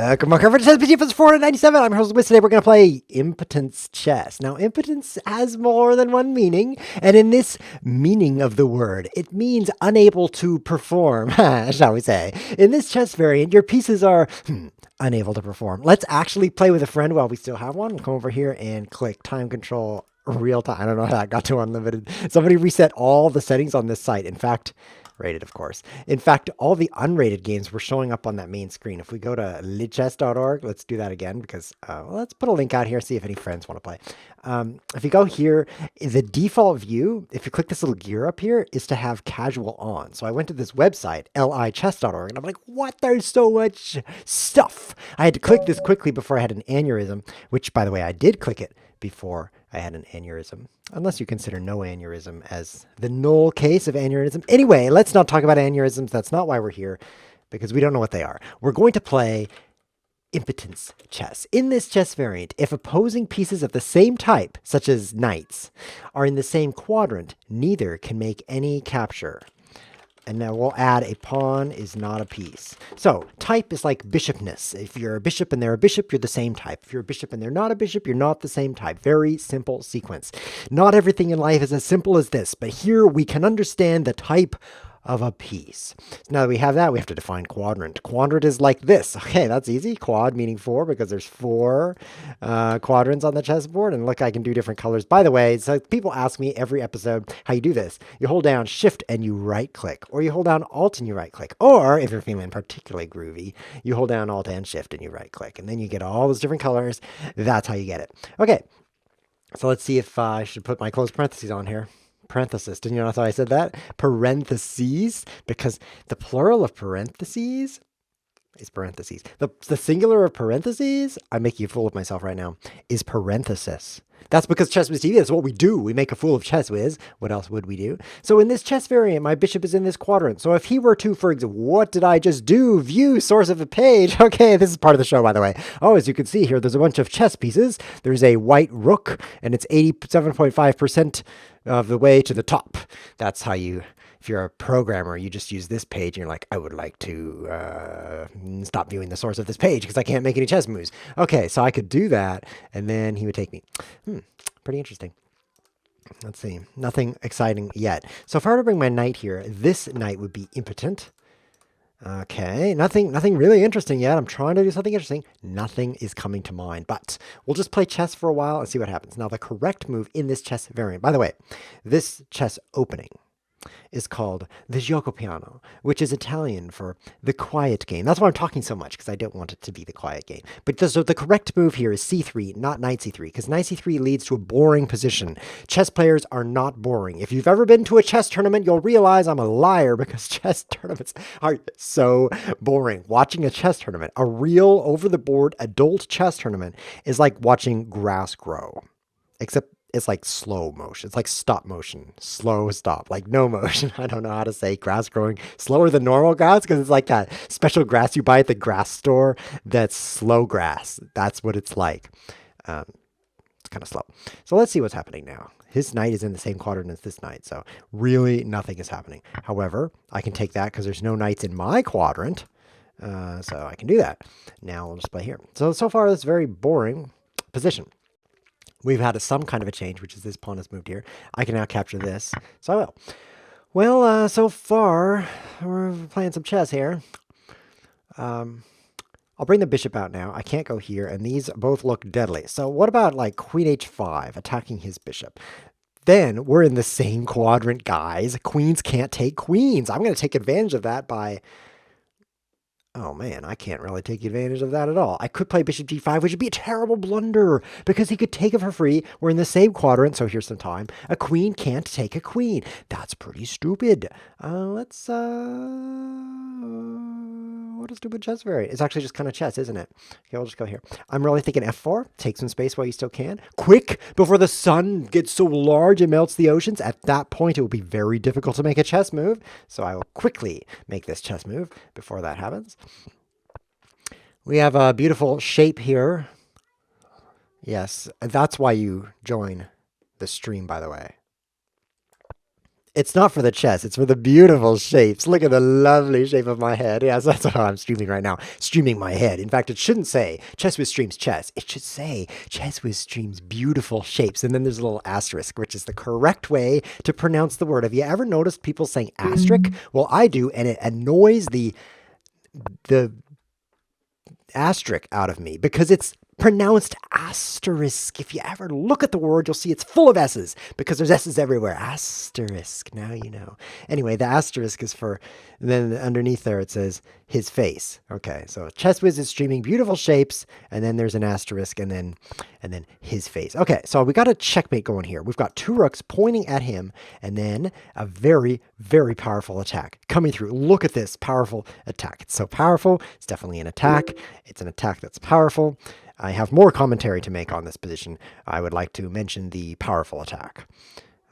Welcome to ChessWhiz TV episode 497. I'm your host Wiz. Today we're going to play Impotence chess. Now, impotence has more than one meaning, and in this meaning of the word, it means unable to perform, shall we say. In this chess variant, your pieces are unable to perform. Let's actually play with a friend while we still have one. Come over here and click time control real time. I don't know how that got to unlimited. Somebody reset all the settings on this site. In fact, rated, of course. In fact, all the unrated games were showing up on that main screen. If we go to lidchess.org, let's do that again because let's put a link out here, see if any friends want to play. If you go here, the default view, if you click this little gear up here, is to have casual on. So I went to this website, lichess.org, and I'm like, what? There's so much stuff. I had to click this quickly before I had an aneurysm, which, by the way, I did click it before I had an aneurysm, unless you consider no aneurysm as the null case of aneurysm. Anyway, let's not talk about aneurysms. That's not why we're here, because we don't know what they are. We're going to play Impotence chess. In this chess variant, if opposing pieces of the same type, such as knights, are in the same quadrant, neither can make any capture. And now we'll add a pawn is not a piece. So type is like bishopness. If you're a bishop and they're a bishop, you're the same type. If you're a bishop and they're not a bishop, you're not the same type. Very simple sequence. Not everything in life is as simple as this, but here we can understand the type of a piece. So now that we have that, we have to define quadrant. Quadrant is like this. Okay, that's easy. Quad meaning four because there's four quadrants on the chessboard. And look, I can do different colors. By the way, so people ask me every episode how you do this. You hold down Shift and you right click, or you hold down Alt and you right click, or if you're feeling particularly groovy, you hold down Alt and Shift and you right click, and then you get all those different colors. That's how you get it. Okay, so let's see if I should put my close parentheses on here. Parenthesis. Didn't you notice how I said that? Parentheses, because the plural of parentheses is parentheses. The singular of parentheses, I'm making a fool of myself right now, is parenthesis. That's because ChessWhiz TV, that's what we do. We make a fool of ChessWhiz. What else would we do? So in this chess variant, my bishop is in this quadrant. So if he were to, for example, what did I just do? View source of the page. Okay, this is part of the show, by the way. Oh, as you can see here, there's a bunch of chess pieces. There's a white rook, and it's 87.5% of the way to the top. That's how you, if you're a programmer, you just use this page and you're like, I would like to stop viewing the source of this page because I can't make any chess moves. Okay, so I could do that, and then he would take me. Pretty interesting. Let's see. Nothing exciting yet. So if I were to bring my knight here, this knight would be impotent. Okay, nothing really interesting yet. I'm trying to do something interesting. Nothing is coming to mind, but we'll just play chess for a while and see what happens. Now, the correct move in this chess variant, by the way, this chess opening is called the gioco piano, which is Italian for the quiet game. That's why I'm talking so much, because I don't want it to be the quiet game. But so the correct move here is c3, not knight c3, because knight c3 leads to a boring position. Chess players are not boring. If you've ever been to a chess tournament, you'll realize I'm a liar, because chess tournaments are so boring. Watching a chess tournament, a real over-the-board adult chess tournament, is like watching grass grow, except it's like slow motion. It's like stop motion, slow stop, like no motion. I don't know how to say grass growing slower than normal grass because it's like that special grass you buy at the grass store that's slow grass. That's what it's like. It's kind of slow. So let's see what's happening now. His knight is in the same quadrant as this knight, so really nothing is happening. However, I can take that because there's no knights in my quadrant, so I can do that. Now we'll just play here. So far, it's very boring position. We've had some kind of a change, which is this pawn has moved here. I can now capture this, so I will. Well, so far, we're playing some chess here. I'll bring the bishop out now. I can't go here, and these both look deadly. So what about, like, queen h5, attacking his bishop? Then we're in the same quadrant, guys. Queens can't take queens. I'm going to take advantage of that by... Oh man, I can't really take advantage of that at all. I could play bishop g5, which would be a terrible blunder because he could take it for free. We're in the same quadrant, so here's some time. A queen can't take a queen. That's pretty stupid. What a stupid chess variant. It's actually just kind of chess, isn't it? Okay, we'll just go here. I'm really thinking f4. Take some space while you still can. Quick, before the sun gets so large it melts the oceans. At that point, it will be very difficult to make a chess move. So I will quickly make this chess move before that happens. We have a beautiful shape here. Yes, that's why you join the stream, by the way. It's not for the chess. It's for the beautiful shapes. Look at the lovely shape of my head. Yes, that's how I'm streaming right now. Streaming my head. In fact, it shouldn't say ChessWhiz streams chess. It should say ChessWhiz streams beautiful shapes. And then there's a little asterisk, which is the correct way to pronounce the word. Have you ever noticed people saying asterisk? Well, I do, and it annoys the asterisk out of me because it's pronounced asterisk. If you ever look at the word, you'll see it's full of S's because there's S's everywhere. Asterisk. Now you know. Anyway, the asterisk is for, then underneath there it says his face. Okay, so ChessWhiz is streaming beautiful shapes, and then there's an asterisk, and then his face. Okay, so we got a checkmate going here. We've got two rooks pointing at him, and then a very, very powerful attack coming through. Look at this powerful attack. It's so powerful. It's definitely an attack. It's an attack that's powerful. I have more commentary to make on this position. I would like to mention the powerful attack.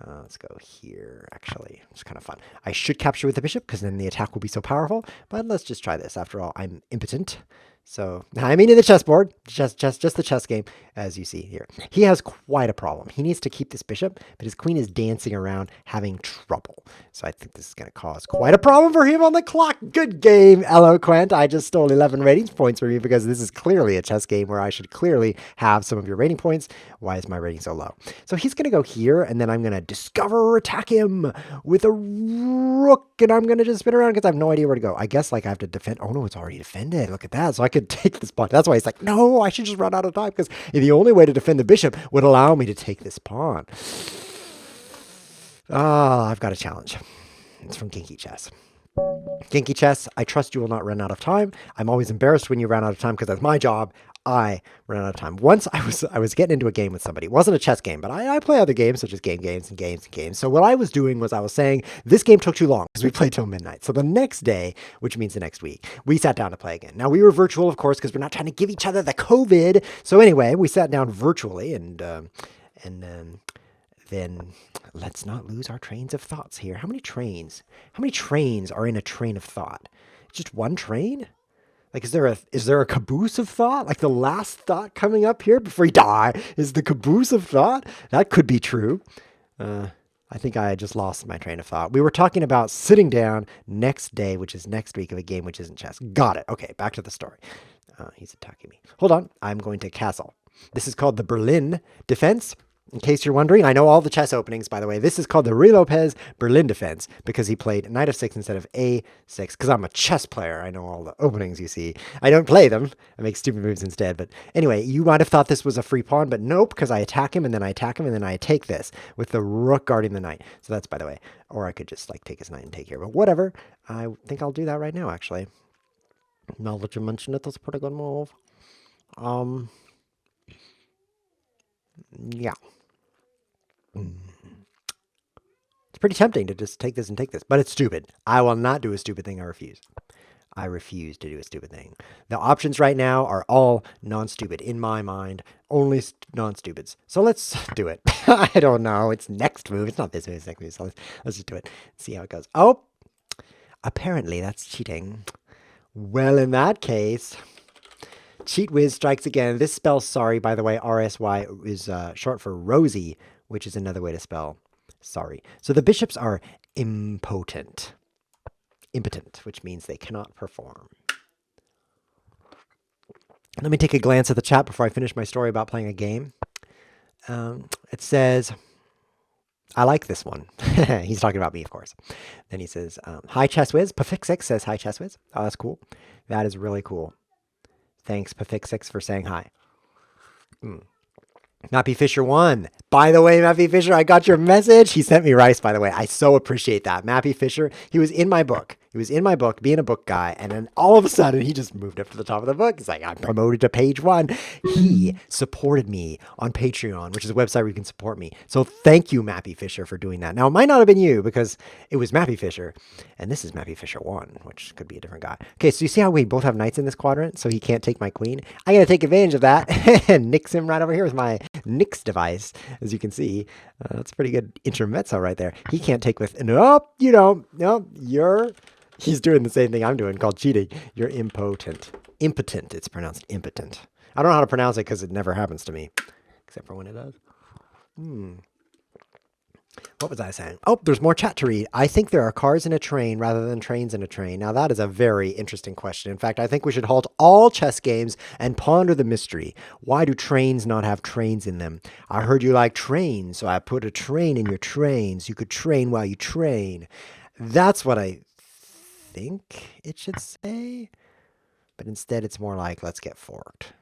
Let's go here, actually. It's kind of fun. I should capture with the bishop because then the attack will be so powerful, but let's just try this. After all, I'm impotent. So, I mean in the chessboard, just the chess game, as you see here. He has quite a problem. He needs to keep this bishop, but his queen is dancing around having trouble. So I think this is going to cause quite a problem for him on the clock. Good game, Eloquent. I just stole 11 rating points from you because this is clearly a chess game where I should clearly have some of your rating points. Why is my rating so low? So he's going to go here, and then I'm going to discover or attack him with a rook, and I'm going to just spin around because I have no idea where to go. I guess like I have to defend. Oh no, it's already defended. Look at that. So I could take this pawn. That's why he's like, no, I should just run out of time because the only way to defend the bishop would allow me to take this pawn. I've got a challenge. It's from Genki Chess. Genki Chess, I trust you will not run out of time. I'm always embarrassed when you run out of time because that's my job. I ran out of time. Once I was getting into a game with somebody. It wasn't a chess game, but I play other games such as games. So what I was doing was I was saying, this game took too long because we played till midnight. So the next day, which means the next week, we sat down to play again. Now we were virtual, of course, because we're not trying to give each other the COVID. So anyway, we sat down virtually and then let's not lose our trains of thoughts here. How many trains are in a train of thought? Just one train? Like, is there a caboose of thought? Like the last thought coming up here before you die is the caboose of thought? That could be true. I think I just lost my train of thought. We were talking about sitting down next day, which is next week of a game which isn't chess. Got it. Okay, back to the story. He's attacking me. Hold on. I'm going to castle. This is called the Berlin defense. In case you're wondering, I know all the chess openings, by the way. This is called the Ruy Lopez Berlin defense because he played knight f6 instead of a6 because I'm a chess player. I know all the openings, you see. I don't play them. I make stupid moves instead. But anyway, you might have thought this was a free pawn, but nope, because I attack him and then I attack him and then I take this with the rook guarding the knight. So that's, by the way, or I could just like take his knight and take here. But whatever. I think I'll do that right now, actually. Now that you mention it, that's a pretty good move. Yeah. It's pretty tempting to just take this and take this, but it's stupid. I will not do a stupid thing. I refuse. I refuse to do a stupid thing. The options right now are all non-stupid in my mind. Only non-stupids. So let's do it. I don't know. It's next move. It's not this move. It's next move. So let's just do it. See how it goes. Oh, apparently that's cheating. Well, in that case, ChessWhiz strikes again. This spells sorry, by the way. RSY is short for Rosie, which is another way to spell sorry. So the bishops are impotent, which means they cannot perform. Let me take a glance at the chat before I finish my story about playing a game. It says, I like this one. He's talking about me, of course. Then he says, hi, ChessWhiz. Pafix6 says, hi, ChessWhiz. Oh, that's cool. That is really cool. Thanks, Pafix6, for saying hi. Mappy Fisher won. By the way, Mappy Fisher, I got your message. He sent me rice, by the way. I so appreciate that. Mappy Fisher, he was in my book. He was in my book, being a book guy, and then all of a sudden, he just moved up to the top of the book. He's like, I'm promoted to page 1. He supported me on Patreon, which is a website where you can support me. So thank you, Mappy Fisher, for doing that. Now, it might not have been you, because it was Mappy Fisher, and this is Mappy Fisher 1, which could be a different guy. Okay, so you see how we both have knights in this quadrant, so he can't take my queen? I'm going to take advantage of that and nix him right over here with my nix device, as you can see. That's a pretty good intermezzo right there. He can't take with, nope, you don't, nope, he's doing the same thing I'm doing, called cheating. You're impotent. Impotent, it's pronounced impotent. I don't know how to pronounce it because it never happens to me, except for when it does. What was I saying? Oh, there's more chat to read. I think there are cars in a train rather than trains in a train. Now, that is a very interesting question. In fact, I think we should halt all chess games and ponder the mystery. Why do trains not have trains in them? I heard you like trains, so I put a train in your trains. You could train while you train. That's what I think it should say. But instead, it's more like, let's get forked.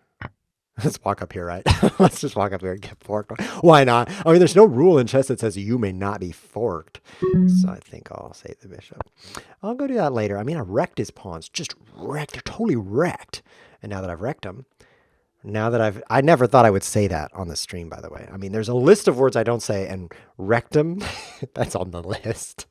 Let's walk up here, right? Let's just walk up here and get forked. Why not? I mean, there's no rule in chess that says you may not be forked. So I think I'll save the bishop. I'll go do that later. I mean, I wrecked his pawns. Just wrecked. They're totally wrecked. And now that I've wrecked them, I never thought I would say that on the stream, by the way. I mean, there's a list of words I don't say, and rectum, that's on the list.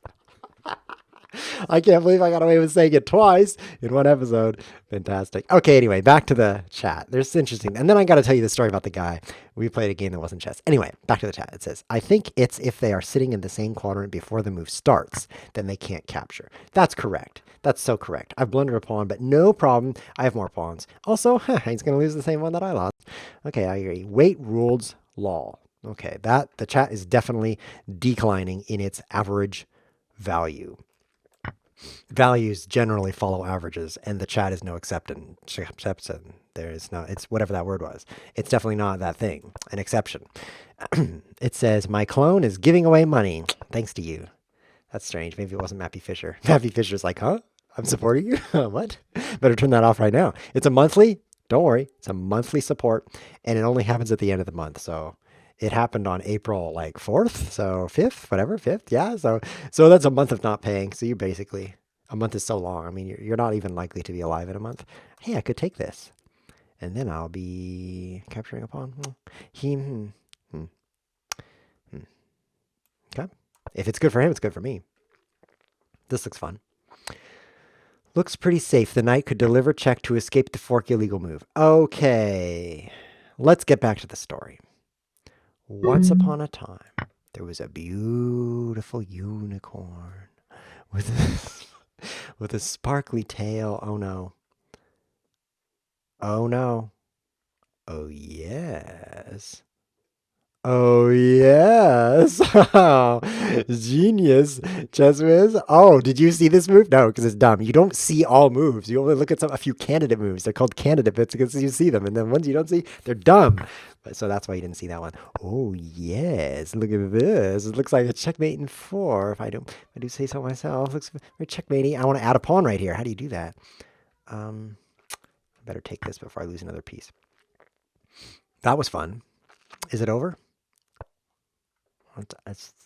I can't believe I got away with saying it twice in one episode. Fantastic. Okay, anyway, back to the chat. There's interesting. And then I got to tell you the story about the guy. We played a game that wasn't chess. Anyway, back to the chat. It says, I think it's if they are sitting in the same quadrant before the move starts, then they can't capture. That's correct. That's so correct. I've blundered a pawn, but no problem. I have more pawns. Also, he's going to lose the same one that I lost. Okay, I agree. Weight rules law. Okay, the chat is definitely declining in its average value. Values generally follow averages, and the chat is no exception. There is no, it's whatever that word was. It's definitely not that thing, an exception. It says, my clone is giving away money. Thanks to you. That's strange. Maybe it wasn't Mappy Fisher. Mappy Fisher's like, huh? I'm supporting you? What? Better turn that off right now. It's a monthly, don't worry, it's a monthly support, and it only happens at the end of the month, so it happened on April like 4th, so 5th, whatever, 5th, yeah. So that's a month of not paying. So you basically, a month is so long. I mean, you're not even likely to be alive in a month. Hey, I could take this, and then I'll be capturing a pawn. Okay. If it's good for him, it's good for me. This looks fun. Looks pretty safe. The knight could deliver check to escape the fork illegal move. Okay. Let's get back to the story. Once upon a time, there was a beautiful unicorn with a sparkly tail. Oh no. Oh no. Oh yes. Oh yes. Genius, ChessWhiz. Oh, did you see this move? No, because it's dumb. You don't see all moves. You only look at a few candidate moves. They're called candidate bits because you see them. And then ones you don't see, they're dumb. So that's why you didn't see that one. Oh yes, look at this. It looks like a checkmate in 4. If I do say so myself. It looks very checkmatey. I want to add a pawn right here. How do you do that? I better take this before I lose another piece. That was fun. Is it over? It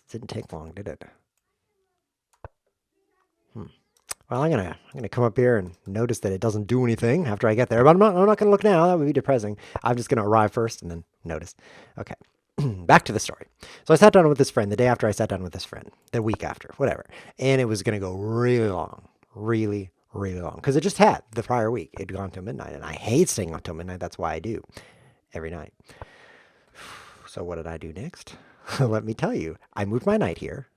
didn't take long, did it? Well, I'm gonna come up here and notice that it doesn't do anything after I get there. But I'm not gonna look now. That would be depressing. I'm just gonna arrive first and then notice. Okay, back to the story. So I sat down with this friend the day after I sat down with this friend, the week after, whatever, and it was gonna go really long, really long, because it just had the prior week. It'd gone till midnight, and I hate staying up till midnight. That's why I do every night. So what did I do next? Let me tell you. I moved my knight here.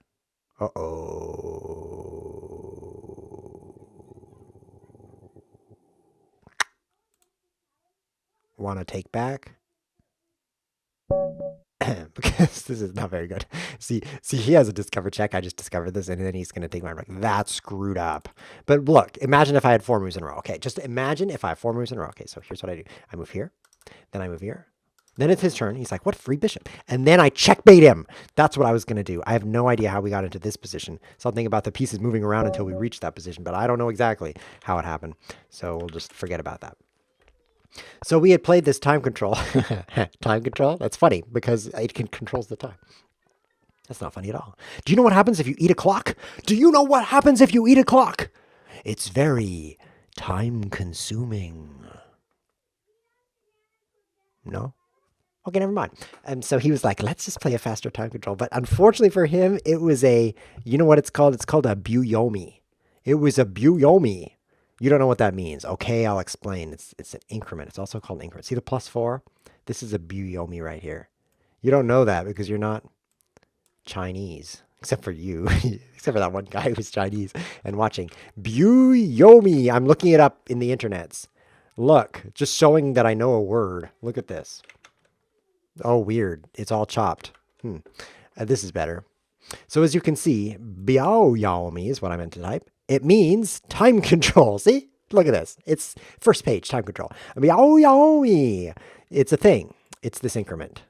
Want to take back? Because this is not very good. See, he has a discover check. I just discovered this, and then he's going to take my rook. That's screwed up. But look, imagine if I had 4 moves in a row. Okay, just imagine if I have 4 moves in a row. Okay, so here's what I do. I move here. Then I move here. Then it's his turn. He's like, what, free bishop? And then I checkmate him. That's what I was going to do. I have no idea how we got into this position. Something about the pieces moving around until we reached that position, but I don't know exactly how it happened. So we'll just forget about that. So we had played this time control. Time control? That's funny because it controls the time. That's not funny at all. Do you know what happens if you eat a clock? Do you know what happens if you eat a clock? It's very time consuming. No? Okay, never mind. And so he was like, let's just play a faster time control. But unfortunately for him, it was you know what it's called? It's called a buyomi. It was a buyomi. You don't know what that means. Okay, I'll explain. It's an increment. It's also called an increment. See the +4? This is a buyomi right here. You don't know that because you're not Chinese. Except for you. Except for that one guy who's Chinese and watching. Buyomi. I'm looking it up in the internets. Look, just showing that I know a word. Look at this. Oh, weird. It's all chopped. This is better. So as you can see, biao yaomi is what I meant to type. It means time control. See? Look at this. It's first page, time control. Biao yaomi. It's a thing. It's this increment.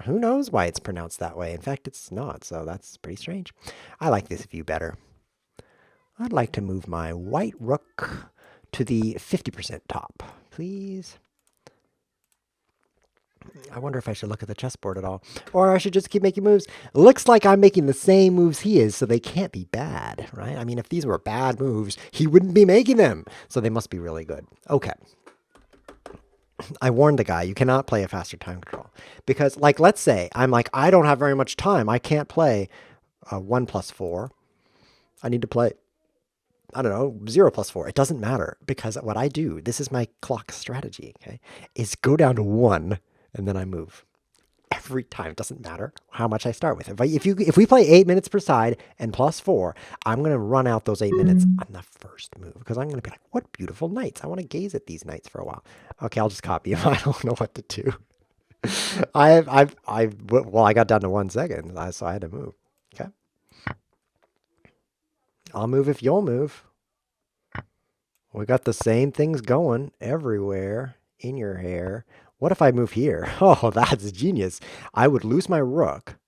Who knows why it's pronounced that way? In fact, it's not, so that's pretty strange. I like this view better. I'd like to move my white rook to the 50% top, please. I wonder if I should look at the chessboard at all. Or I should just keep making moves. Looks like I'm making the same moves he is, so they can't be bad, right? I mean, if these were bad moves, he wouldn't be making them. So they must be really good. Okay. I warned the guy, you cannot play a faster time control. Because, like, let's say, I'm like, I don't have very much time. I can't play 1 plus 4. I need to play, I don't know, 0 plus 4. It doesn't matter. Because what I do, this is my clock strategy, okay, is go down to 1, and then I move. Every time. It doesn't matter how much I start with. If we play 8 minutes per side and plus 4, I'm going to run out those 8 minutes on the first move because I'm going to be like, what beautiful knights. I want to gaze at these knights for a while. Okay, I'll just copy him. I don't know what to do. Well, I got down to 1 second, so I had to move. Okay. I'll move if you'll move. We got the same things going everywhere in your hair. What if I move here? Oh, that's genius. I would lose my rook.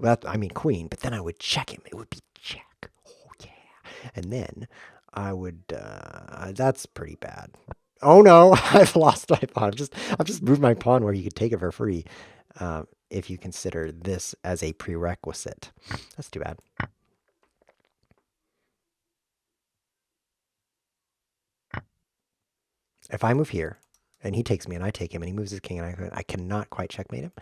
I mean queen, but then I would check him. It would be check. Oh, yeah. And then I would, that's pretty bad. Oh no, I've lost my pawn. I've just moved my pawn where you could take it for free. If you consider this as a prerequisite. That's too bad. If I move here, and he takes me, and I take him, and he moves his king, and I cannot quite checkmate him,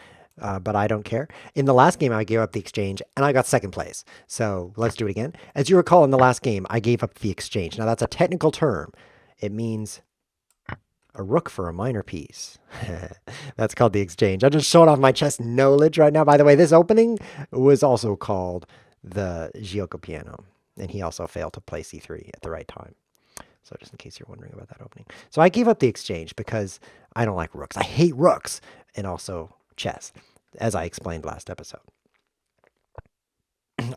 but I don't care. In the last game, I gave up the exchange, and I got second place. So let's do it again. As you recall, in the last game, I gave up the exchange. Now, that's a technical term. It means a rook for a minor piece. That's called the exchange. I'm just showing off my chess knowledge right now. By the way, this opening was also called the Gioco Piano, and he also failed to play c3 at the right time. So just in case you're wondering about that opening. So I gave up the exchange because I don't like rooks. I hate rooks and also chess, as I explained last episode.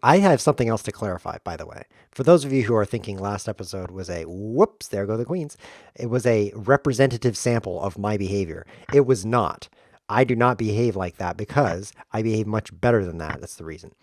I have something else to clarify, by the way. For those of you who are thinking last episode was a, whoops, there go the queens. It was a representative sample of my behavior. It was not. I do not behave like that because I behave much better than that. That's the reason.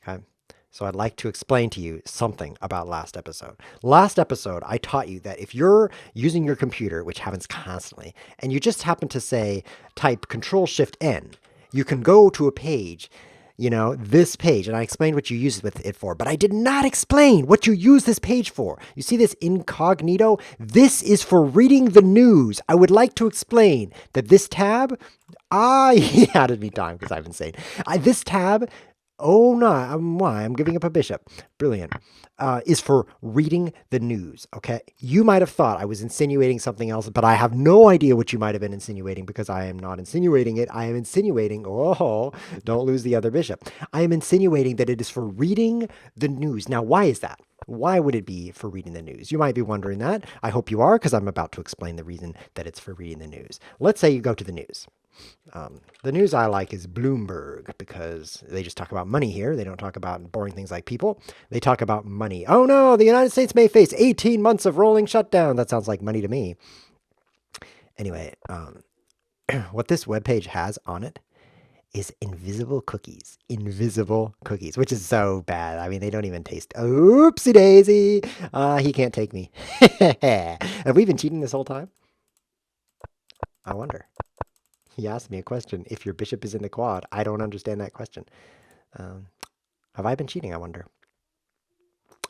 Okay. So I'd like to explain to you something about last episode. Last episode, I taught you that if you're using your computer, which happens constantly, and you just happen to say, type Control-Shift-N, you can go to a page, you know, this page, and I explained what you use it for, but I did not explain what you use this page for. You see this incognito? This is for reading the news. I would like to explain that this tab, he added me time because I've been saying, this tab, oh no, I'm giving up a bishop. Brilliant. Is for reading the news, okay? You might have thought I was insinuating something else, but I have no idea what you might have been insinuating because I am not insinuating it. I am insinuating, oh, don't lose the other bishop. I am insinuating that it is for reading the news. Now, why is that? Why would it be for reading the news? You might be wondering that. I hope you are because I'm about to explain the reason that it's for reading the news. Let's say you go to the news. The news I like is Bloomberg because they just talk about money here. They don't talk about boring things like people. They talk about money. Oh no, the United States may face 18 months of rolling shutdown. That sounds like money to me. Anyway, what this webpage has on it is invisible cookies. Invisible cookies, which is so bad. I mean, they don't even taste. Oopsie daisy. He can't take me. Have we been cheating this whole time? I wonder. He asked me a question. If your bishop is in the quad, I don't understand that question. Have I been cheating, I wonder?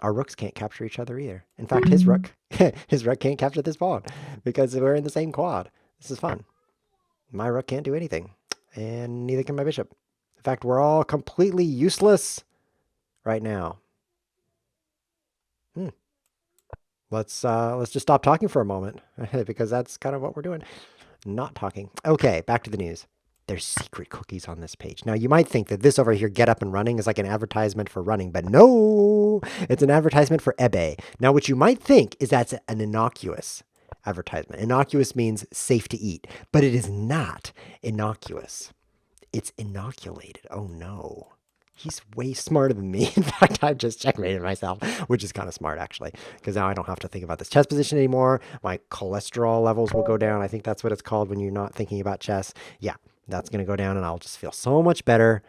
Our rooks can't capture each other either. In fact, his rook can't capture this pawn because we're in the same quad. This is fun. My rook can't do anything, and neither can my bishop. In fact, we're all completely useless right now. Let's just stop talking for a moment because that's kind of what we're doing. Not talking. Okay, back to the news. There's secret cookies on this page. Now, you might think that this over here, get up and running, is like an advertisement for running, but no, it's an advertisement for eBay. Now, what you might think is that's an innocuous advertisement. Innocuous means safe to eat, but it is not innocuous. It's inoculated. Oh no. He's way smarter than me. In fact, I've just checkmated myself, which is kind of smart actually, because now I don't have to think about this chess position anymore. My cholesterol levels will go down. I think that's what it's called when you're not thinking about chess. Yeah, that's going to go down and I'll just feel so much better.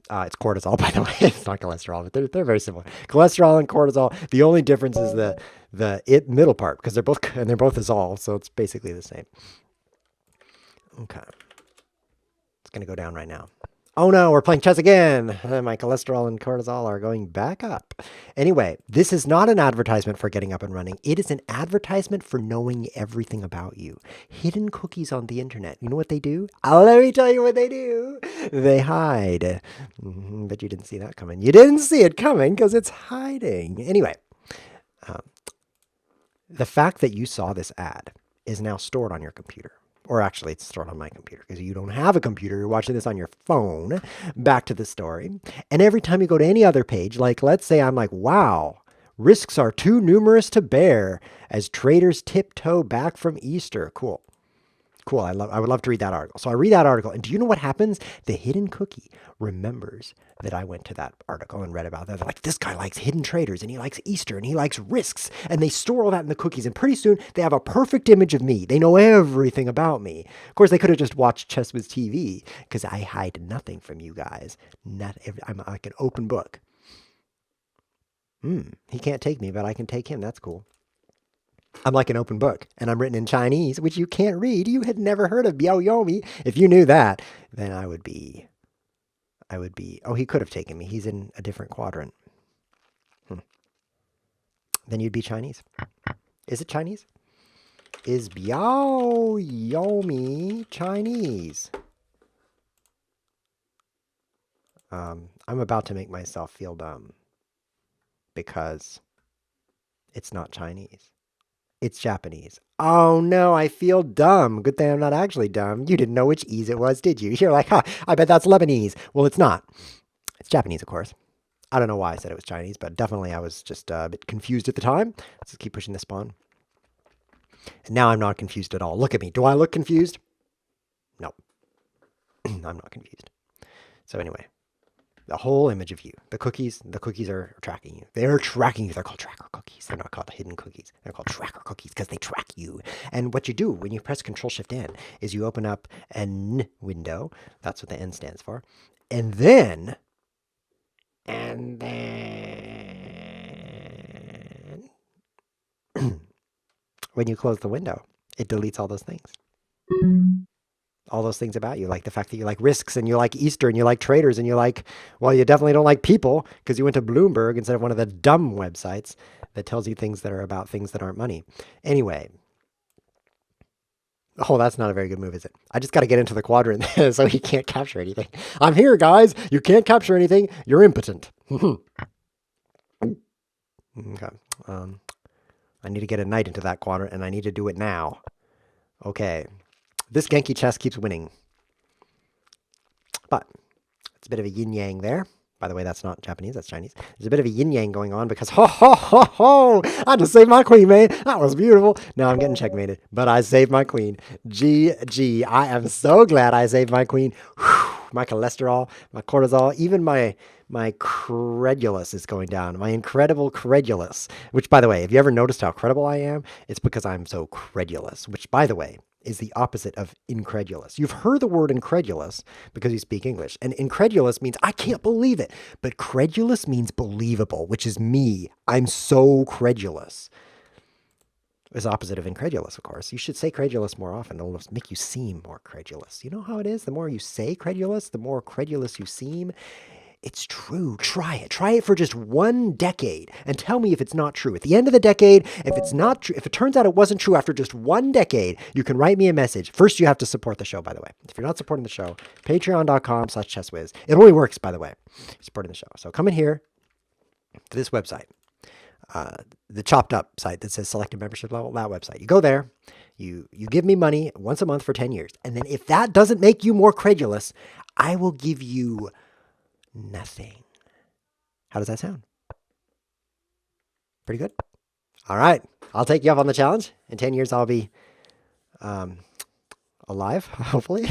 It's cortisol, by the way. It's not cholesterol, but they're very similar. Cholesterol and cortisol. The only difference is the middle part, because they're both azole, so it's basically the same. Okay, it's going to go down right now. Oh no, we're playing chess again. My cholesterol and cortisol are going back up. Anyway, this is not an advertisement for getting up and running. It is an advertisement for knowing everything about you. Hidden cookies on the internet. You know what they do? Let me tell you what they do. They hide. But you didn't see that coming. You didn't see it coming because it's hiding. Anyway, the fact that you saw this ad is now stored on your computer. Or actually, it's stored on my computer because you don't have a computer. You're watching this on your phone. Back to the story. And every time you go to any other page, like let's say I'm like, wow, risks are too numerous to bear as traders tiptoe back from Easter. Cool. Cool. I would love to read that article. So I read that article. And do you know what happens? The hidden cookie remembers that I went to that article and read about that. They're like, this guy likes hidden traders and he likes Easter and he likes risks. And they store all that in the cookies. And pretty soon they have a perfect image of me. They know everything about me. Of course, they could have just watched ChessWhiz TV because I hide nothing from you guys. I'm like an open book. He can't take me, but I can take him. That's cool. I'm like an open book, and I'm written in Chinese, which you can't read. You had never heard of Biao Yomi. If you knew that, then I would be, oh, he could have taken me. He's in a different quadrant. Then you'd be Chinese. Is it Chinese? Is Biao Yomi Chinese? I'm about to make myself feel dumb because it's not Chinese. It's Japanese. Oh no, I feel dumb. Good thing I'm not actually dumb. You didn't know which ease it was, did you? You're like, I bet that's Lebanese. Well, it's not. It's Japanese, of course. I don't know why I said it was Chinese, but definitely I was just a bit confused at the time. Let's just keep pushing this pawn. And now I'm not confused at all. Look at me. Do I look confused? No. I'm not confused. So anyway, the whole image of you. The cookies are tracking you. They're tracking you. They're called tracker cookies. They're not called hidden cookies. They're called tracker cookies because they track you. And what you do when you press Control-Shift-N is you open up an window. That's what the N stands for. And then when you close the window, it deletes all those things. All those things about you, like the fact that you like risks and you like Easter and you like traders and you like, well, you definitely don't like people because you went to Bloomberg instead of one of the dumb websites that tells you things that are about things that aren't money. Anyway. Oh, that's not a very good move, is it? I just got to get into the quadrant so he can't capture anything. I'm here, guys. You can't capture anything. You're impotent. Okay. I need to get a knight into that quadrant and I need to do it now. Okay. This Genki chess keeps winning. But it's a bit of a yin-yang there. By the way, that's not Japanese, that's Chinese. There's a bit of a yin-yang going on because, I just saved my queen, man. That was beautiful. Now I'm getting checkmated, but I saved my queen. GG. I am so glad I saved my queen. Whew, my cholesterol, my cortisol, even my credulous is going down. My incredible credulous, which, by the way, have you ever noticed how credible I am? It's because I'm so credulous, which, by the way, is the opposite of incredulous. You've heard the word incredulous because you speak English. And incredulous means, I can't believe it. But credulous means believable, which is me. I'm so credulous. It's the opposite of incredulous, of course. You should say credulous more often. It'll make you seem more credulous. You know how it is? The more you say credulous, the more credulous you seem. It's true. Try it. Try it for just 1 decade and tell me if it's not true. At the end of the decade, if it's not true, if it turns out it wasn't true after just 1 decade, you can write me a message. First, you have to support the show, by the way. If you're not supporting the show, patreon.com/ChessWhiz. It only works, by the way, supporting the show. So come in here to this website, the chopped up site that says select a membership level, that website. You go there, you give me money once a month for 10 years. And then if that doesn't make you more credulous, I will give you nothing. How does that sound? Pretty good? All right. I'll take you up on the challenge. In 10 years, I'll alive, hopefully.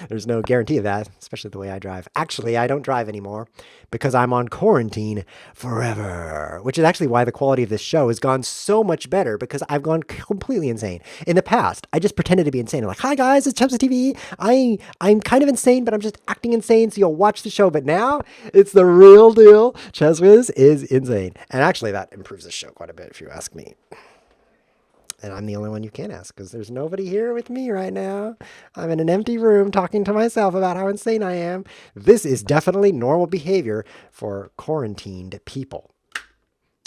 There's no guarantee of that, especially the way I drive. Actually, I don't drive anymore because I'm on quarantine forever, which is actually why the quality of this show has gone so much better because I've gone completely insane. In the past, I just pretended to be insane. I'm like, hi guys, it's ChessWhiz TV. I'm kind of insane, but I'm just acting insane, so you'll watch the show. But now it's the real deal. ChessWhiz is insane. And actually, that improves the show quite a bit if you ask me. And I'm the only one you can ask because there's nobody here with me right now. I'm in an empty room talking to myself about how insane I am. This is definitely normal behavior for quarantined people.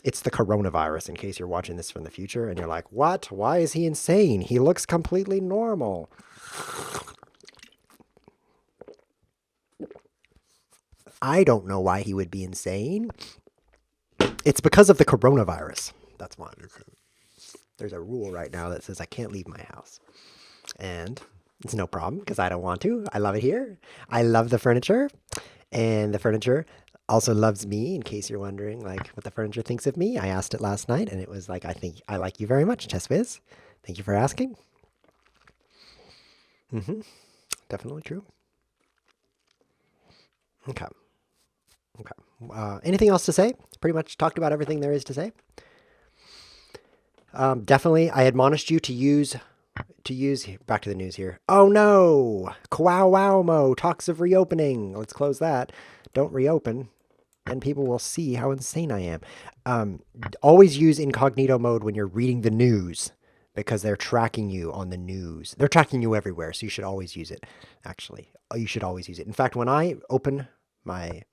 It's the coronavirus, in case you're watching this from the future and you're like, what? Why is he insane? He looks completely normal. I don't know why he would be insane. It's because of the coronavirus. That's why. There's a rule right now that says I can't leave my house. And it's no problem because I don't want to. I love it here. I love the furniture. And the furniture also loves me, in case you're wondering like what the furniture thinks of me. I asked it last night and it was like, I think I like you very much, ChessWhiz. Thank you for asking. Definitely true. Okay. Anything else to say? Pretty much talked about everything there is to say. Definitely, I admonished you to use, back to the news here. Oh no! Wow, talks of reopening. Let's close that. Don't reopen, and people will see how insane I am. Always use incognito mode when you're reading the news, because they're tracking you on the news. They're tracking you everywhere, so you should always use it, actually. You should always use it. In fact, when I open my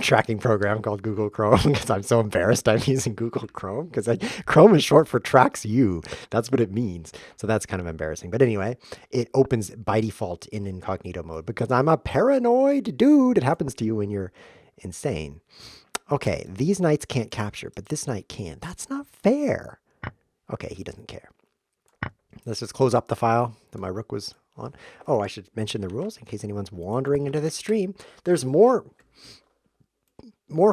tracking program called Google Chrome because I'm so embarrassed I'm using Google Chrome because Chrome is short for tracks you. That's what it means. So that's kind of embarrassing. But anyway, it opens by default in incognito mode because I'm a paranoid dude. It happens to you when you're insane. Okay, these knights can't capture, but this knight can. That's not fair. Okay, he doesn't care. Let's just close up the file that my rook was on. Oh, I should mention the rules in case anyone's wandering into this stream. There's more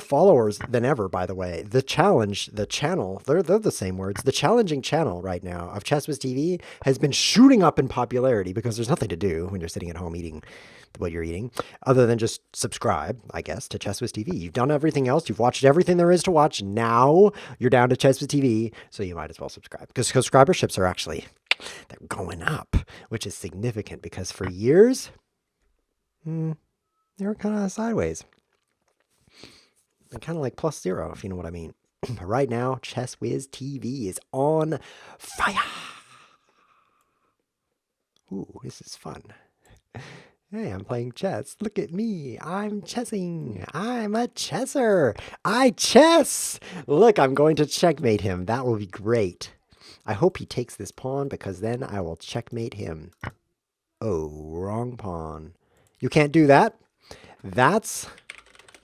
followers than ever, by the way. The channel, they're the same words. The challenging channel right now of ChessWhiz TV has been shooting up in popularity because there's nothing to do when you're sitting at home eating what you're eating, other than just subscribe, I guess, to ChessWhiz TV. You've done everything else. You've watched everything there is to watch. Now you're down to ChessWhiz TV, so you might as well subscribe because subscriberships are actually, they're going up, which is significant because for years, they were kind of sideways. And kind of like +0, if you know what I mean. But right now, ChessWhiz TV is on fire. Ooh, this is fun. Hey, I'm playing chess. Look at me. I'm chessing. I'm a chesser. I chess. Look, I'm going to checkmate him. That will be great. I hope he takes this pawn because then I will checkmate him. Oh, wrong pawn. You can't do that. That's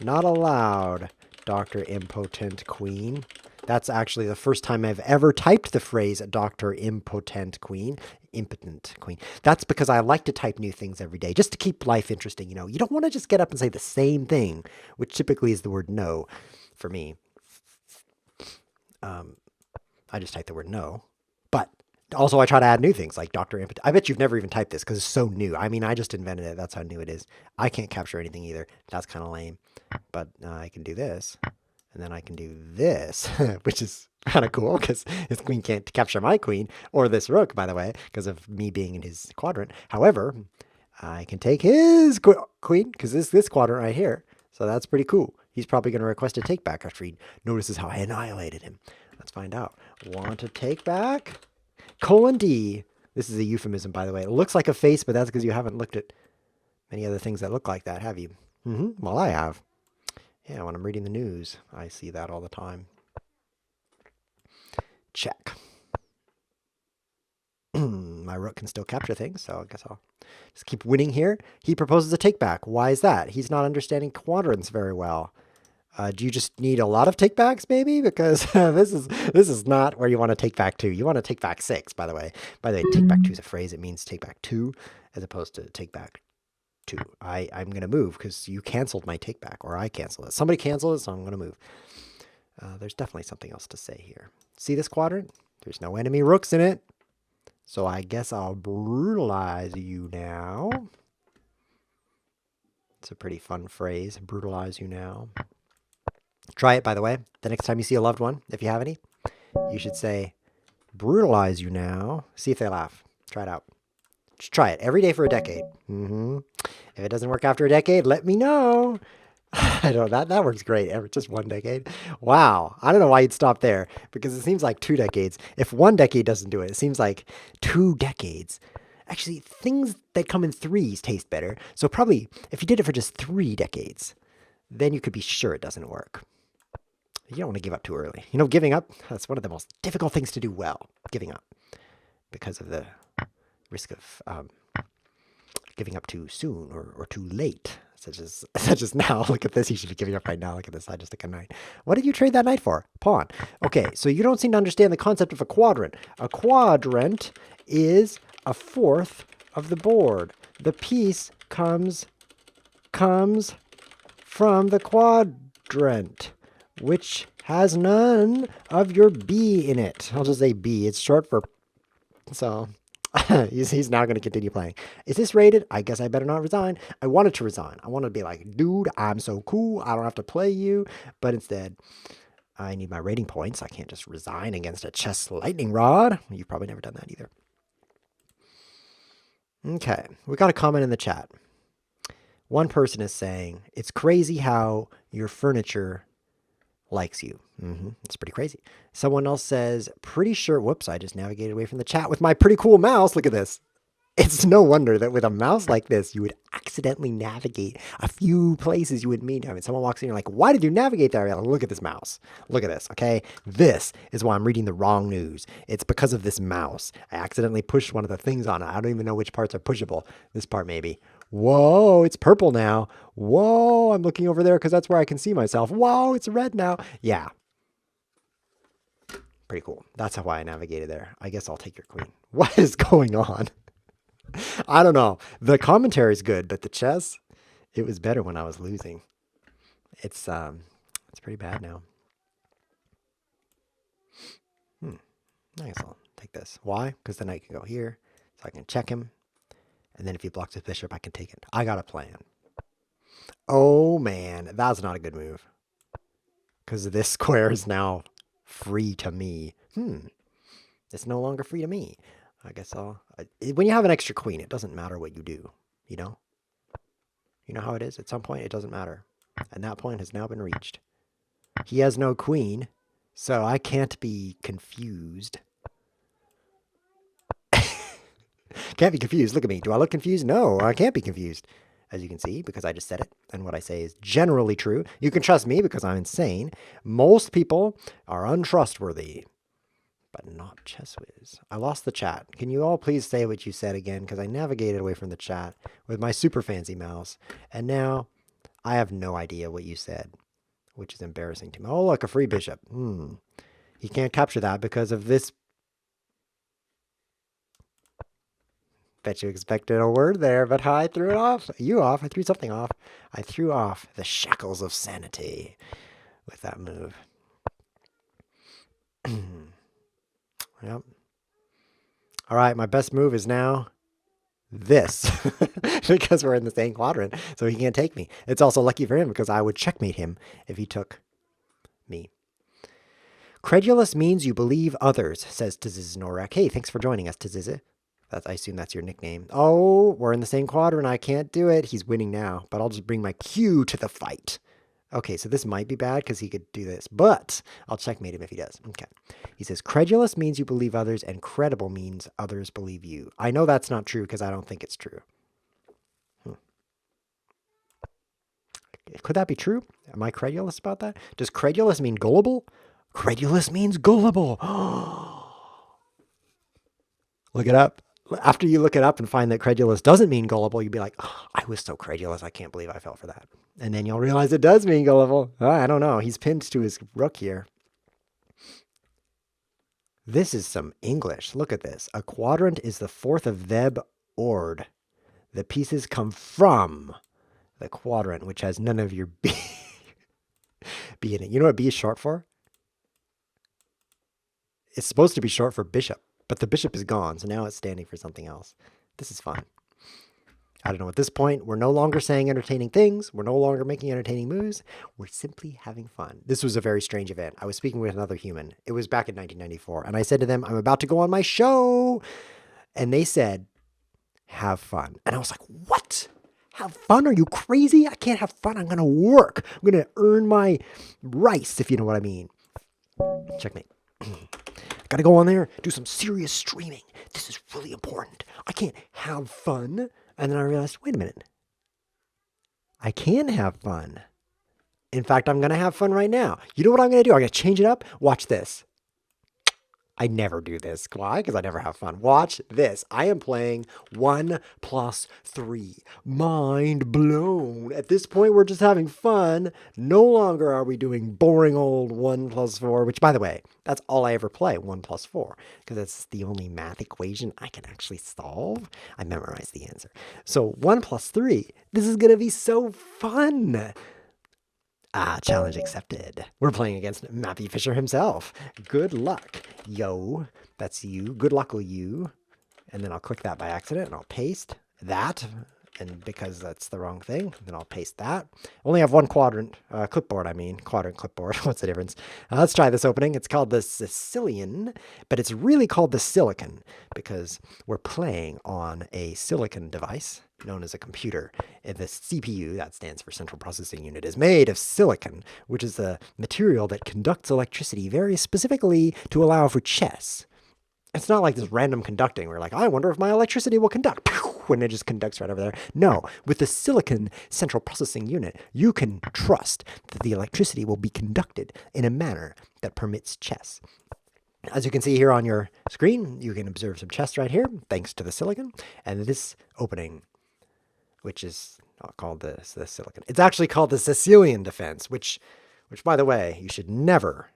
not allowed, Dr. Impotent Queen. That's actually the first time I've ever typed the phrase Dr. Impotent Queen. Impotent Queen. That's because I like to type new things every day, just to keep life interesting. You know, you don't want to just get up and say the same thing, which typically is the word no for me. I just type the word no. But also I try to add new things like Dr. Impotent. I bet you've never even typed this because it's so new. I mean, I just invented it. That's how new it is. I can't capture anything either. That's kind of lame. But I can do this. And then I can do this, which is kind of cool because his queen can't capture my queen, or this rook, by the way, because of me being in his quadrant. However, I can take his queen because this quadrant right here. So that's pretty cool. He's probably going to request a take back after he notices how I annihilated him. Let's find out. Want to take back? :D. This is a euphemism, by the way. It looks like a face, but that's because you haven't looked at many other things that look like that, have you? Well, I have. Yeah, when I'm reading the news, I see that all the time. Check. My rook can still capture things, so I guess I'll just keep winning here. He proposes a take back. Why is that? He's not understanding quadrants very well. Do you just need a lot of takebacks, maybe? Because this is not where you want to take back 2. You want to take back 6, by the way. By the way, take back 2 is a phrase. It means take back 2 as opposed to take back 2. I'm going to move because you canceled my take back, or I canceled it. Somebody canceled it, so I'm going to move. There's definitely something else to say here. See this quadrant? There's no enemy rooks in it. So I guess I'll brutalize you now. It's a pretty fun phrase, brutalize you now. Try it, by the way. The next time you see a loved one, if you have any, you should say, brutalize you now. See if they laugh. Try it out. Just try it every day for a decade. If it doesn't work after a decade, let me know. I don't know. That works great. Just 1 decade. Wow. I don't know why you'd stop there because it seems like 2 decades. If 1 decade doesn't do it, it seems like 2 decades. Actually, things that come in threes taste better. So probably if you did it for just 3 decades, then you could be sure it doesn't work. You don't want to give up too early. You know, giving up, that's one of the most difficult things to do well, giving up, because of the risk of giving up too soon or too late, such as now. Look at this. You should be giving up right now. Look at this. I just took a knight. What did you trade that knight for? Pawn. Okay, so you don't seem to understand the concept of a quadrant. A quadrant is a fourth of the board. The piece comes from the quadrant, which has none of your B in it. I'll just say B. It's short for... So he's now going to continue playing. Is this rated? I guess I better not resign. I wanted to resign. I wanted to be like, dude, I'm so cool. I don't have to play you. But instead, I need my rating points. I can't just resign against a chess lightning rod. You've probably never done that either. Okay, we got a comment in the chat. One person is saying, it's crazy how your furniture likes you. It's pretty crazy. Someone else says, pretty sure, whoops, I just navigated away from the chat with my pretty cool mouse. Look at this. It's no wonder that with a mouse like this, you would accidentally navigate a few places you wouldn't mean to. I mean, someone walks in, you're like, why did you navigate there? Like, look at this mouse. Look at this, okay? This is why I'm reading the wrong news. It's because of this mouse. I accidentally pushed one of the things on it. I don't even know which parts are pushable. This part maybe. Whoa, it's purple now. Whoa, I'm looking over there because that's where I can see myself. Whoa, it's red now. Yeah. Pretty cool. That's how I navigated there. I guess I'll take your queen. What is going on? I don't know. The commentary is good, but the chess, it was better when I was losing. It's pretty bad now. I guess I'll take this. Why? Because the knight can go here, so I can check him. And then if he blocks his bishop, I can take it. I got a plan. Oh, man. That's not a good move. Because this square is now free to me. It's no longer free to me. I guess when you have an extra queen, it doesn't matter what you do, you know? You know how it is? At some point, it doesn't matter. And that point has now been reached. He has no queen, so I can't be confused. Can't be confused. Look at me. Do I look confused? No, I can't be confused. As you can see, because I just said it, and what I say is generally true. You can trust me because I'm insane. Most people are untrustworthy. But not ChessWhiz. I lost the chat. Can you all please say what you said again? Because I navigated away from the chat with my super fancy mouse. And now I have no idea what you said, which is embarrassing to me. Oh, look, a free bishop. He can't capture that because of this. Bet you expected a word there, but I threw it off. You off. I threw something off. I threw off the shackles of sanity with that move. Yep. All right, my best move is now this, because we're in the same quadrant, so he can't take me. It's also lucky for him because I would checkmate him if he took me. Credulous means you believe others, says Tziz Norak. Hey, thanks for joining us, Tziz. I assume that's your nickname. Oh, we're in the same quadrant. I can't do it. He's winning now, but I'll just bring my Q to the fight. Okay, so this might be bad because he could do this, but I'll checkmate him if he does. Okay. He says, credulous means you believe others, and credible means others believe you. I know that's not true because I don't think it's true. Could that be true? Am I credulous about that? Does credulous mean gullible? Credulous means gullible. Look it up. After you look it up and find that credulous doesn't mean gullible, you'd be like, oh, I was so credulous. I can't believe I fell for that. And then you'll realize it does mean gullible. Oh, I don't know. He's pinned to his rook here. This is some English. Look at this. A quadrant is the fourth of Theb Ord. The pieces come from the quadrant, which has none of your B, B in it. You know what B is short for? It's supposed to be short for bishop. But the bishop is gone, so now it's standing for something else. This is fun. I don't know. At this point, we're no longer saying entertaining things. We're no longer making entertaining moves. We're simply having fun. This was a very strange event. I was speaking with another human. It was back in 1994. And I said to them, I'm about to go on my show. And they said, have fun. And I was like, what? Have fun? Are you crazy? I can't have fun. I'm going to work. I'm going to earn my rice, if you know what I mean. Checkmate. Got to go on there, do some serious streaming. This is really important. I can't have fun. And then I realized, wait a minute. I can have fun. In fact, I'm going to have fun right now. You know what I'm going to do? I'm going to change it up. Watch this. I never do this. Why? Because I never have fun. Watch this. I am playing 1+3. Mind blown. At this point, we're just having fun. No longer are we doing boring old 1+4, which, by the way, that's all I ever play, 1+4, because that's the only math equation I can actually solve. I memorized the answer. So 1+3, this is going to be so fun. Challenge accepted. We're playing against Mappy Fisher himself. Good luck, yo. That's you. Good luck, you. And then I'll click that by accident, and I'll paste that. And because that's the wrong thing, then I'll paste that. Only have one quadrant, clipboard, I mean. Quadrant clipboard. What's the difference? Let's try this opening. It's called the Sicilian, but it's really called the Silicon because we're playing on a silicon device known as a computer. And the CPU, that stands for Central Processing Unit, is made of silicon, which is a material that conducts electricity very specifically to allow for chess. It's not like this random conducting where like, I wonder if my electricity will conduct when it just conducts right over there. No, with the silicon central processing unit, you can trust that the electricity will be conducted in a manner that permits chess. As you can see here on your screen, you can observe some chess right here, thanks to the silicon. And this opening, which is called the silicon. It's actually called the Sicilian defense, which by the way, you should never...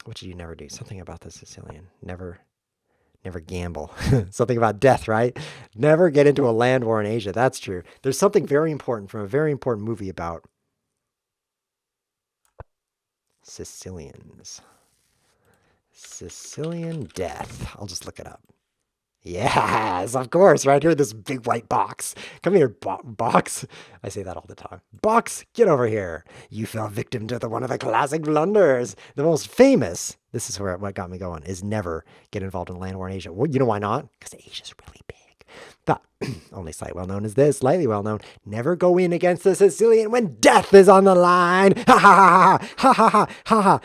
what should you never do? Something about the Sicilian. Never gamble. Something about death, right? Never get into a land war in Asia. That's true. There's something very important from a very important movie about Sicilians. Sicilian death. I'll just look it up. Yes, of course, right here, this big white box. Come here, box. I say that all the time. Box, get over here. You fell victim to one of the classic blunders. The most famous, this is where what got me going, is never get involved in land war in Asia. Well, you know why not? Because Asia's really big. But only slightly well known is this, slightly well known. Never go in against the Sicilian when death is on the line. Ha ha ha ha ha ha ha ha.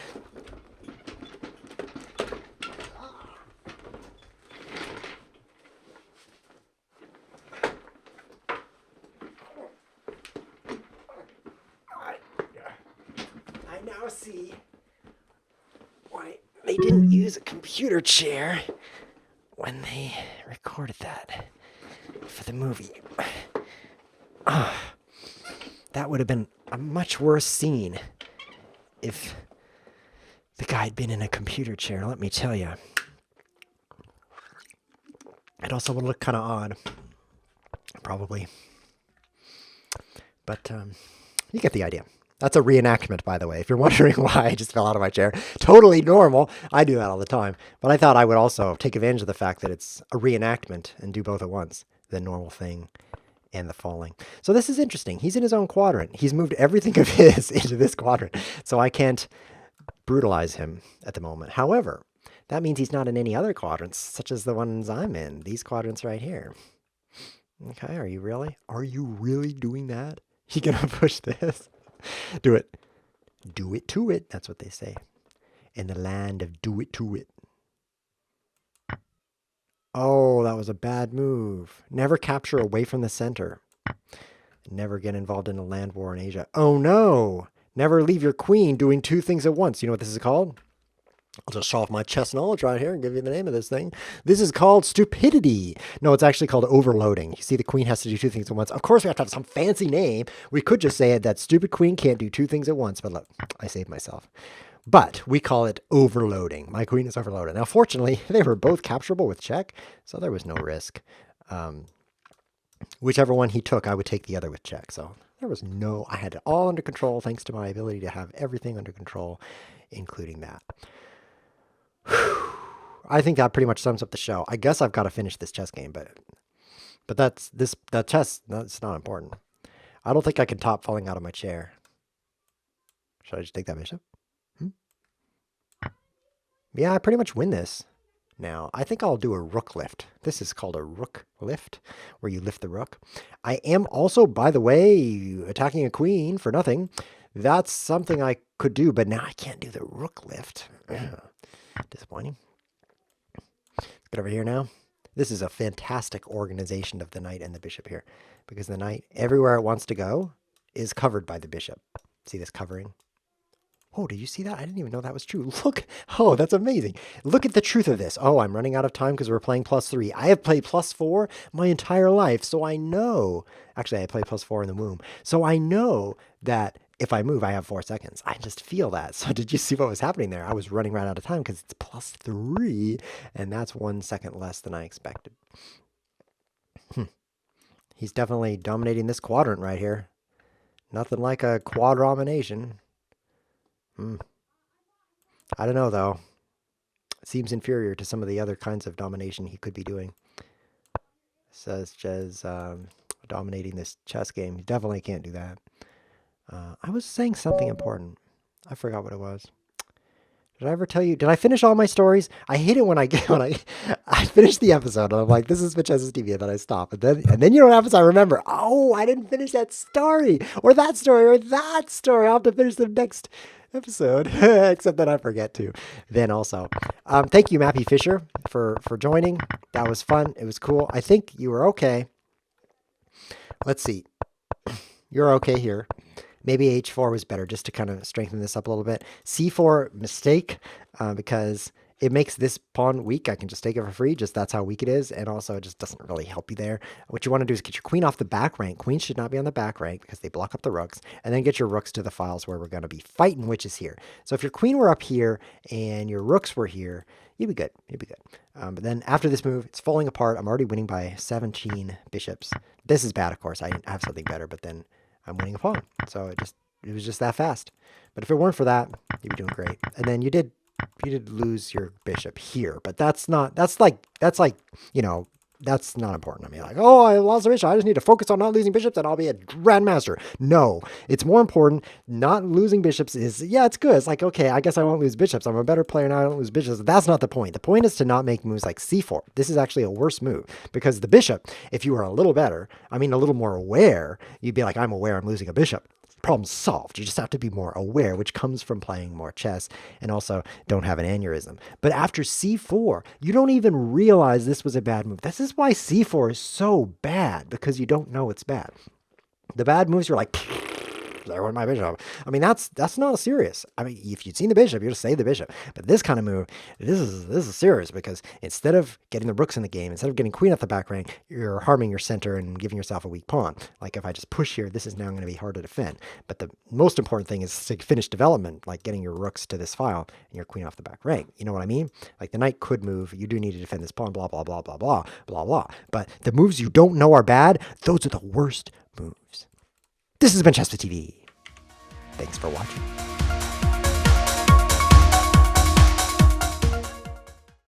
Now see why they didn't use a computer chair when they recorded that for the movie. That would have been a much worse scene if the guy had been in a computer chair, let me tell you. It also would look kind of odd, probably. But you get the idea. That's a reenactment, by the way. If you're wondering why I just fell out of my chair, totally normal. I do that all the time. But I thought I would also take advantage of the fact that it's a reenactment and do both at once, the normal thing and the falling. So this is interesting. He's in his own quadrant. He's moved everything of his into this quadrant. So I can't brutalize him at the moment. However, that means he's not in any other quadrants, such as the ones I'm in. These quadrants right here. Okay, are you really? Are you really doing that? You gonna push this? Do it. Do it to it. That's what they say. In the land of do it to it. Oh, that was a bad move. Never capture away from the center. Never get involved in a land war in Asia. Oh no. Never leave your queen doing two things at once. You know what this is called? I'll just show off my chess knowledge right here and give you the name of this thing. This is called stupidity. No, it's actually called overloading. You see, the queen has to do two things at once. Of course, we have to have some fancy name. We could just say that stupid queen can't do two things at once. But look, I saved myself. But we call it overloading. My queen is overloaded. Now, fortunately, they were both capturable with check, so there was no risk. Whichever one he took, I would take the other with check. So there was no, I had it all under control thanks to my ability to have everything under control, including that. I think that pretty much sums up the show. I guess I've got to finish this chess game, but that chess, that's not important. I don't think I can top falling out of my chair. Should I just take that bishop? Yeah, I pretty much win this. Now, I think I'll do a rook lift. This is called a rook lift, where you lift the rook. I am also, by the way, attacking a queen for nothing. That's something I could do, but now I can't do the rook lift. Disappointing. Let's get over here now. This is a fantastic organization of the knight and the bishop here, because the knight, everywhere it wants to go, is covered by the bishop. See this covering? Oh, did you see that? I didn't even know that was true. Look. Oh, that's amazing. Look at the truth of this. Oh, I'm running out of time because we're playing +3. I have played +4 my entire life, so I know. Actually, I played +4 in the womb. So I know that if I move, I have 4 seconds. I just feel that. So did you see what was happening there? I was running right out of time because it's +3, and that's 1 second less than I expected. He's definitely dominating this quadrant right here. Nothing like a quad domination. I don't know, though. It seems inferior to some of the other kinds of domination he could be doing. Such as dominating this chess game. He definitely can't do that. I was saying something important. I forgot what it was. Did I ever tell you? Did I finish all my stories? I hate it when I finish the episode and I'm like, this is ChessWhiz TV, and then I stop. And then you know what happens? I remember, oh, I didn't finish that story, or that story, or that story. I'll have to finish the next episode, except that I forget to. Then also, thank you, Mappy Fisher, for joining. That was fun. It was cool. I think you were okay. Let's see. You're okay here. Maybe h4 was better, just to kind of strengthen this up a little bit. c4, mistake, because it makes this pawn weak. I can just take it for free. Just that's how weak it is. And also, it just doesn't really help you there. What you want to do is get your queen off the back rank. Queens should not be on the back rank because they block up the rooks. And then get your rooks to the files where we're going to be fighting, which is here. So if your queen were up here and your rooks were here, you'd be good. You'd be good. But then after this move, it's falling apart. I'm already winning by 17 bishops. This is bad, of course. I have something better, but then I'm winning a pawn. So it was just that fast. But if it weren't for that, you'd be doing great. And then you did lose your bishop here, but that's like, you know, that's not important. I mean, like, oh, I lost a bishop. I just need to focus on not losing bishops and I'll be a grandmaster. No, it's more important. Not losing bishops is, yeah, it's good. It's like, okay, I guess I won't lose bishops. I'm a better player now. I don't lose bishops. That's not the point. The point is to not make moves like c4. This is actually a worse move because the bishop, if you were a little better, I mean, a little more aware, you'd be like, I'm aware I'm losing a bishop. Problem solved. You just have to be more aware, which comes from playing more chess, and also don't have an aneurysm. But after c4, you don't even realize this was a bad move. This is why c4 is so bad, because you don't know it's bad. The bad moves, you're like, there went my bishop. I mean, that's not serious. I mean, if you'd seen the bishop, you'd just say the bishop. But this kind of move, this is serious, because instead of getting the rooks in the game, instead of getting queen off the back rank, you're harming your center and giving yourself a weak pawn. Like if I just push here, this is now going to be hard to defend. But the most important thing is to finish development, like getting your rooks to this file and your queen off the back rank. You know what I mean? Like the knight could move. You do need to defend this pawn, blah, blah, blah, blah, blah, blah, blah. But the moves you don't know are bad, those are the worst moves. This has been ChessWhiz TV. Thanks for watching.